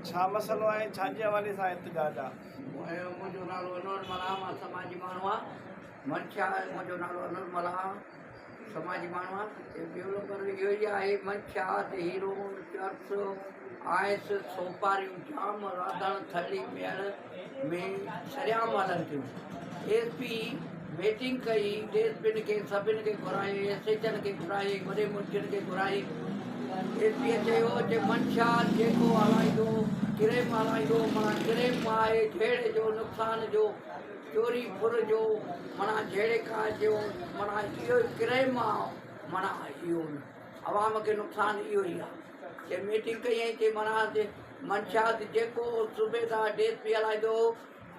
छा मसलो आहे, छाजे हवाले सां एहतिजाज आहे? मुंहिंजो नालो अनवर मला, मां समाजी माण्हू आहे। मंशा मुंहिंजो नालो अनवर मला, समाजी माण्हू आहे। ॿियो नंबर इहो ई आहे, मंशा ते हीरो चर्च आयस सोपारियूं जाम राधण थली मेड़ में सरियाम हलनि थियूं। एसपी मीटिंग कई, डीएसपी खे सभिनि खे घुराए, एसएचनि खे घुराए, वॾे मुंशियुनि खे घुराए। एसपीअ चयो जे मंशा जेको हलाईंदो क्रेम हलाईंदो, माना क्रेम आहे झेड़े जो, नुक़सान जो, चोरी फुर जो, माना झेड़े खां जो, माना इहो क्रेम आहे। माना इहो आवाम खे नुक़सानु इहो ई आहे। जे मीटिंग कई ऐं चई माना मंशा जेको सूबेदार डीएसपी हलाईंदो,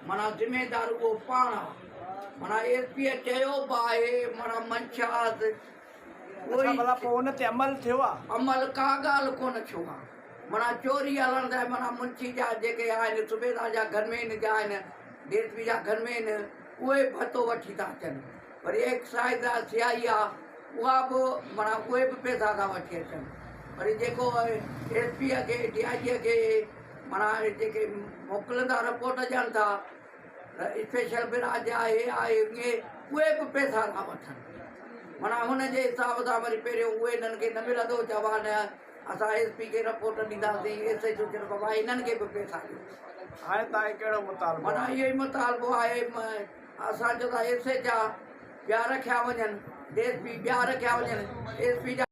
माना ज़िमेदार उहो पाण आहे। माना एसपीअ चयो बि आहे, माना मंशा भला पोइ उन ते अमल थियो आहे? अमल का ॻाल्हि कोन थियो आहे। माना चोरी हलण लाइ माना मुंशी जा जेके आहिनि, सूबेदार जा घरमेन जा आहिनि, डीएसपी जा घरमेन, उहे भतो वठी था अचनि। वरी एक्साइज़ जा सियाई आहे, उहा बि माना उहे बि पैसा था वठी अचनि। वरी जेको एसपीअ खे डीआईजीअ खे माना जेके मोकिलींदा रिपोर्ट ॾियनि था, स्पेशल ब्रांच आहे आहे ईअं, उहे बि पैसा था वठनि। माना हुनजे हिसाब सां वरी पहिरियों उहे हिननि खे न मिलंदो, चवां न असां एसपी खे रिपोर्ट ॾींदासीं, एसएच खे बाबा हिननि खे बि पैसा ॾियो। हाणे तव्हांखे कहिड़ो मुतालबो? माना इहो ई मुतालबो आहे। असांजो त एसएच आहे, ॿिया रखिया वञनि, डीएसपी ॿिया रखिया वञनि, एसपी जा